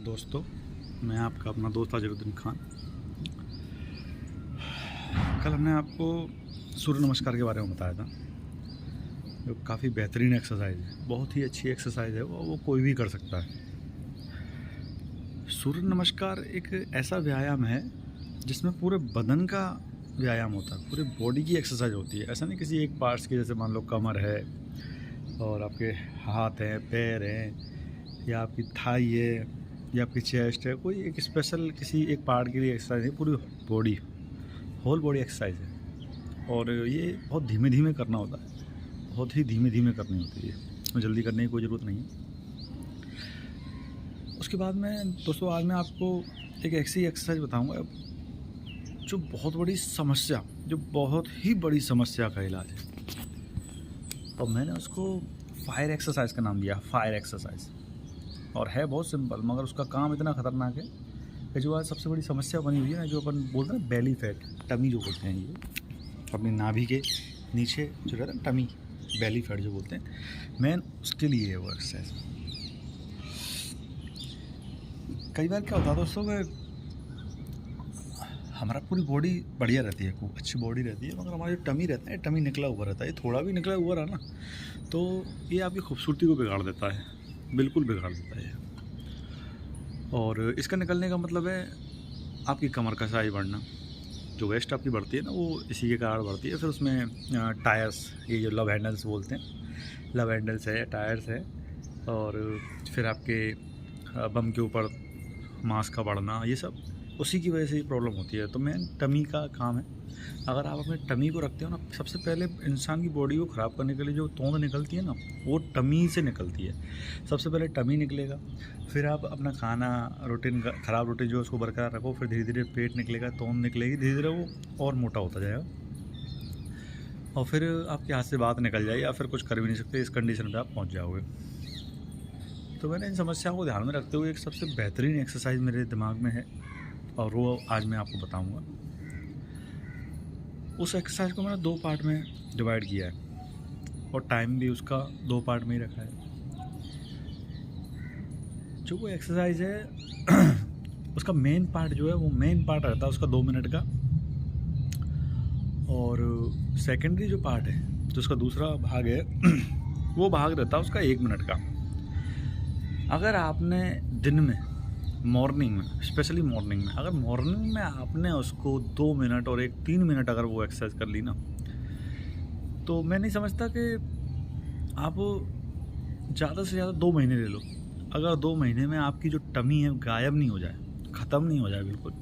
दोस्तों, मैं आपका अपना दोस्त अजरुद्दीन खान। कल हमने आपको सूर्य नमस्कार के बारे में बताया था, जो काफ़ी बेहतरीन एक्सरसाइज है, बहुत ही अच्छी एक्सरसाइज है। वो कोई भी कर सकता है। सूर्य नमस्कार एक ऐसा व्यायाम है जिसमें पूरे बदन का व्यायाम होता है, पूरे बॉडी की एक्सरसाइज होती है। ऐसा नहीं किसी एक पार्ट्स की, जैसे मान लो कमर है और आपके हाथ हैं, पैर हैं, या आपकी थाई है, या आपकी चेस्ट है। कोई एक स्पेशल किसी एक पार्ट के लिए एक्सरसाइज है, पूरी बॉडी, होल बॉडी एक्सरसाइज है। और ये बहुत धीमे धीमे करना होता है, बहुत ही धीमे धीमे करनी होती है, जल्दी करने की कोई ज़रूरत नहीं है। उसके बाद में दोस्तों, आज मैं आपको एक ऐसी एक्सरसाइज बताऊंगा जो बहुत बड़ी समस्या, जो बहुत ही बड़ी समस्या का इलाज है। और मैंने उसको फायर एक्सरसाइज का नाम दिया, फायर एक्सरसाइज। और है बहुत सिंपल, मगर उसका काम इतना ख़तरनाक है कि जो आज सबसे बड़ी समस्या बनी हुई है ना, जो अपन बोलते हैं बेली फैट, टमी जो बोलते हैं, ये अपनी नाभि के नीचे जो रहता है टमी, बेली फैट जो बोलते हैं, मेन उसके लिए है वो एक्सरसाइज। कई बार क्या होता है दोस्तों कि हमारा पूरी बॉडी बढ़िया रहती है, खूब अच्छी बॉडी रहती है, मगर हमारा जो टमी रहता है, टमी निकला हुआ रहता है। ये थोड़ा भी निकला हुआ रहा ना, तो ये आपकी खूबसूरती को बिगाड़ देता है, बिल्कुल बिगाड़ देता है। और इसका निकलने का मतलब है आपकी कमर का साइज बढ़ना, जो वेस्ट आपकी बढ़ती है ना, वो इसी के कारण बढ़ती है। फिर उसमें टायर्स, ये जो लव हैंडल्स बोलते हैं, लव हैंडल्स है, टायर्स है। और फिर आपके बम के ऊपर मांस का बढ़ना, ये सब उसी की वजह से ये प्रॉब्लम होती है। तो मेन टमी का काम है। अगर आप अपने टमी को रखते हो ना, सबसे पहले इंसान की बॉडी को ख़राब करने के लिए जो तोंद निकलती है ना, वो टमी से निकलती है। सबसे पहले टमी निकलेगा, फिर आप अपना खाना रूटीन, ख़राब रूटीन जो उसको बरकरार रखो, फिर धीरे धीरे पेट निकलेगा, तोंद निकलेगी, धीरे धीरे वो और मोटा होता जाएगा। और फिर आपके हाथ से बात निकल जाएगी, या फिर कुछ कर भी नहीं सकते, इस कंडीशन पर आप पहुँच जाओगे। तो मैंने इन समस्याओं को ध्यान में रखते हुए एक सबसे बेहतरीन एक्सरसाइज मेरे दिमाग में है, और वो आज मैं आपको बताऊंगा। उस एक्सरसाइज को मैंने 2 पार्ट में डिवाइड किया है, और टाइम भी उसका 2 पार्ट में ही रखा है। जो वो एक्सरसाइज है उसका मेन पार्ट जो है, वो मेन पार्ट रहता है उसका 2 मिनट का, और सेकेंडरी जो पार्ट है, जो उसका दूसरा भाग है वो भाग रहता है उसका 1 मिनट का। अगर आपने दिन में, मॉर्निंग में, स्पेशली मॉर्निंग में, अगर मॉर्निंग में आपने उसको 2 मिनट और 3 मिनट अगर वो एक्सरसाइज कर ली ना, तो मैं नहीं समझता कि आप ज़्यादा से ज़्यादा 2 महीने ले लो। अगर 2 महीने में आपकी जो टमी है गायब नहीं हो जाए, ख़त्म नहीं हो जाए बिल्कुल,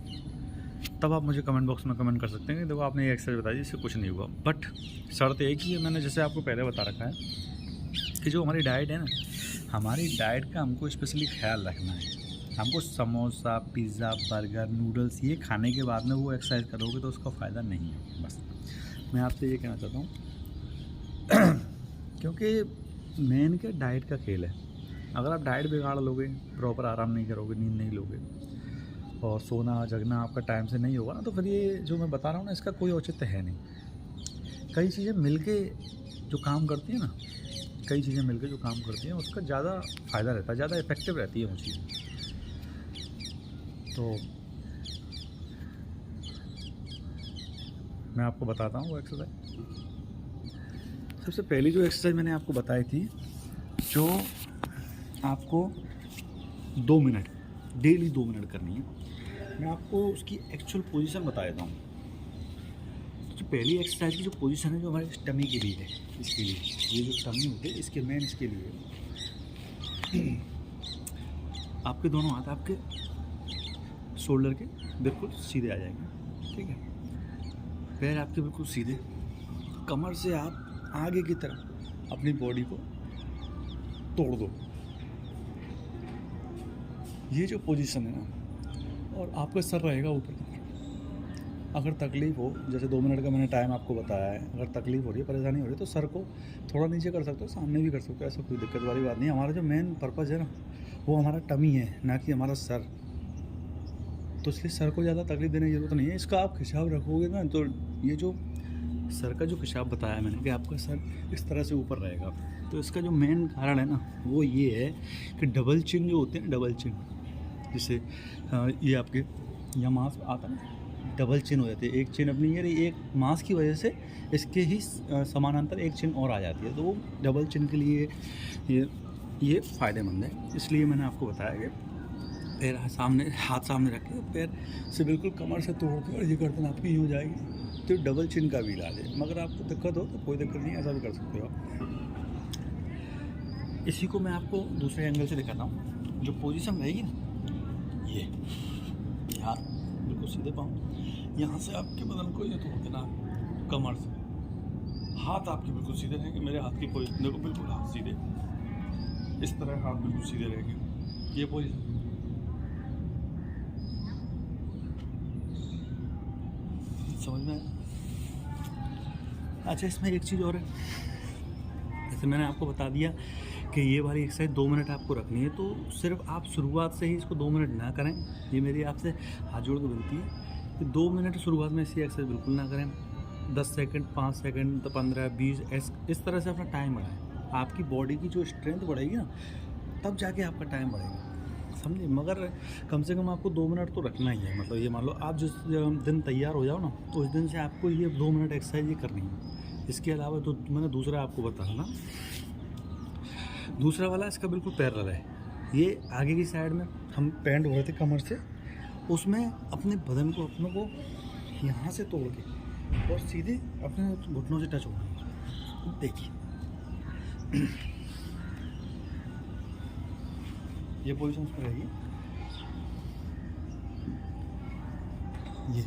तब आप मुझे कमेंट बॉक्स में कमेंट कर सकते हैं कि देखो आपने ये एक्सरसाइज बताई, इससे कुछ नहीं हुआ। बट शर्त एक ही है, मैंने जैसे आपको पहले बता रखा है कि जो हमारी डाइट है ना, हमारी डाइट का हमको स्पेशली ख्याल रखना है। हमको समोसा, पिज़्ज़ा, बर्गर, नूडल्स ये खाने के बाद में वो एक्सरसाइज करोगे तो उसका फ़ायदा नहीं है। बस मैं आपसे ये कहना चाहता हूँ क्योंकि मेन क्या डाइट का खेल है। अगर आप डाइट बिगाड़ लोगे, प्रॉपर आराम नहीं करोगे, नींद नहीं लोगे, और सोना जगना आपका टाइम से नहीं होगा ना, तो फिर ये जो मैं बता रहा हूँ ना, इसका कोई औचित्य है नहीं। कई चीज़ें मिलके जो काम करती हैं ना, कई चीज़ें मिलके जो काम करती हैं, उसका ज़्यादा फ़ायदा रहता है, ज़्यादा इफेक्टिव रहती है वो चीज़। तो मैं आपको बताता हूँ वो एक्सरसाइज। सबसे पहली जो एक्सरसाइज मैंने आपको बताई थी, जो आपको 2 मिनट, डेली 2 मिनट करनी है, मैं आपको उसकी एक्चुअल पोजीशन बता देता हूँ। जो पहली एक्सरसाइज की जो पोजीशन है, जो हमारे टमी के लिए है, इसके लिए, ये जो टमी होती है इसके मेन, इसके लिए आपके दोनों हाथ आपके शोल्डर के बिल्कुल सीधे आ जाएंगे, ठीक है। पैर आपके बिल्कुल सीधे, कमर से आप आगे की तरफ अपनी बॉडी को तोड़ दो, ये जो पोजीशन है ना, और आपका सर रहेगा ऊपर। अगर तकलीफ़ हो, जैसे 2 मिनट का मैंने टाइम आपको बताया है, अगर तकलीफ़ हो रही है, परेशानी हो रही है, तो सर को थोड़ा नीचे कर सकते हो, सामने भी कर सकते हो, ऐसा कोई दिक्कत वाली बात नहीं। हमारा जो मेन पर्पज़ है ना, वो हमारा टमी है, ना कि हमारा सर। तो इसलिए सर को ज़्यादा तकलीफ देने की ज़रूरत नहीं है। इसका आप खिंचाव रखोगे ना, तो ये जो सर का जो खिंचाव बताया मैंने कि आपका सर इस तरह से ऊपर रहेगा, तो इसका जो मेन कारण है ना, वो ये है कि डबल चिन जो होते हैं, डबल चिन, जिससे ये आपके यहाँ मांस आता है ना, डबल चिन हो जाती है। एक चिन अपनी ये एक मांस की वजह से इसके ही समानांतर एक चिन और आ जाती है, तो वो डबल चिन के लिए ये फ़ायदेमंद है। इसलिए मैंने आपको बताया कि पैर सामने, हाथ सामने रख के पैर से बिल्कुल कमर से तोड़ के और ये गर्दन आपकी यूँ हो जाएगी, तो डबल चिन का भी इलाज है। मगर आपको दिक्कत हो तो कोई दिक्कत नहीं, ऐसा भी कर सकते हो आप। इसी को मैं आपको दूसरे एंगल से दिखाता हूँ। जो पोजीशन रहेगी ना, ये हाथ बिल्कुल सीधे पाँव, यहाँ से आपके बदन को ये तोड़ देना कमर से, हाथ आपके बिल्कुल सीधे रहेंगे। मेरे हाथ की पोजीशन देखो, बिल्कुल हाथ सीधे, इस तरह हाथ बिल्कुल सीधे रहेंगे। ये पोजीशन समझ में आया? अच्छा, इसमें एक चीज़ और है, जैसे मैंने आपको बता दिया कि ये वाली एक्सरसाइज 2 मिनट आपको रखनी है, तो सिर्फ आप शुरुआत से ही इसको 2 मिनट ना करें। ये मेरी आपसे हाथ जोड़ के विनती है कि 2 मिनट शुरुआत में इसी एक्सरसाइज बिल्कुल ना करें। 10 सेकंड, 5 सेकंड, तो 15, 20 इस तरह से अपना टाइम बढ़ाएं। आपकी बॉडी की जो स्ट्रेंथ बढ़ेगी ना, तब जाके आपका टाइम बढ़ेगा, समझे। मगर कम से कम आपको 2 मिनट तो रखना ही है। मतलब ये मान लो आप जिस दिन तैयार हो जाओ ना, तो उस दिन से आपको ये 2 मिनट एक्सरसाइज ये करनी है। इसके अलावा तो मैंने दूसरा आपको बताया ना, दूसरा वाला इसका बिल्कुल पैरेलल है। ये आगे की साइड में हम पैंट हो रहे थे कमर से, उसमें अपने बदन को अपनों को यहाँ से तोड़ के और सीधे अपने घुटनों से टच होना। देखिए ये पोजीशन पर रहेगी, ये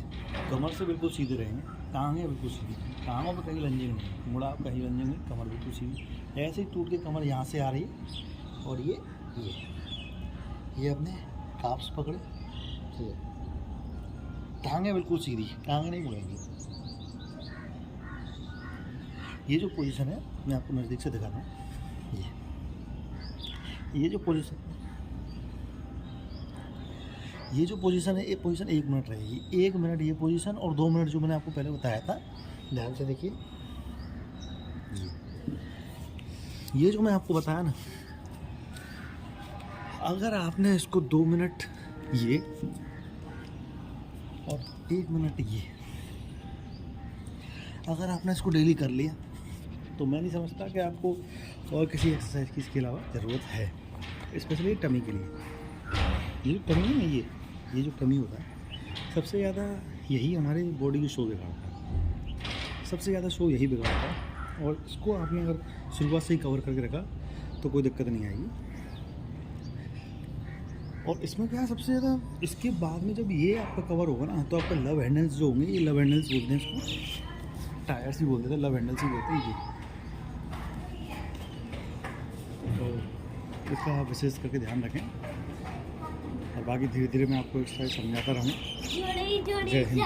कमर से बिल्कुल सीधे रहेंगे, टांगें बिल्कुल सीधी, टांगों पे कहीं लंजिंग नहीं, मुड़ा आप कहीं लंजिंग नहीं, कमर बिल्कुल सीधी। ऐसे ही टूट के कमर यहाँ से आ रही है, और ये अपने काप्स पकड़े, टांगें बिल्कुल सीधी, टांगें नहीं मुड़ेंगी। ये जो पोजीशन है मैं आपको नज़दीक से दिखा रहा हूँ। ये जो पोजीशन है, ये पोजीशन 1 मिनट रहेगी। 1 मिनट ये पोजीशन, और 2 मिनट जो मैंने आपको पहले बताया था, ध्यान से देखिए। ये जो मैं आपको बताया ना, अगर आपने इसको 2 मिनट ये और 1 मिनट ये, अगर आपने इसको डेली कर लिया, तो मैं नहीं समझता कि आपको और किसी एक्सरसाइज की इसके अलावा ज़रूरत है, स्पेशली टमी के लिए। ये टमी है, ये जो टमी होता है, सबसे ज़्यादा यही हमारे बॉडी की शो बिगाड़ता है, सबसे ज़्यादा शो यही बिगाड़ता है। और इसको आपने अगर शुरुआत से ही कवर करके रखा तो कोई दिक्कत नहीं आएगी। और इसमें क्या है, सबसे ज़्यादा इसके बाद में जब ये आपका कवर होगा ना, तो आपका लव हैंडल्स जो होंगे, ये लव हैंडल्स बोलते हैं इसको, टायर्स ही बोलते थे, लव हैंडल्स ही बोलते हैं ये। तो इसका आप विशेष करके ध्यान रखें, और बाकी धीरे धीरे मैं आपको एक्सरसाइज समझाता रहूँगा। जय हिंद।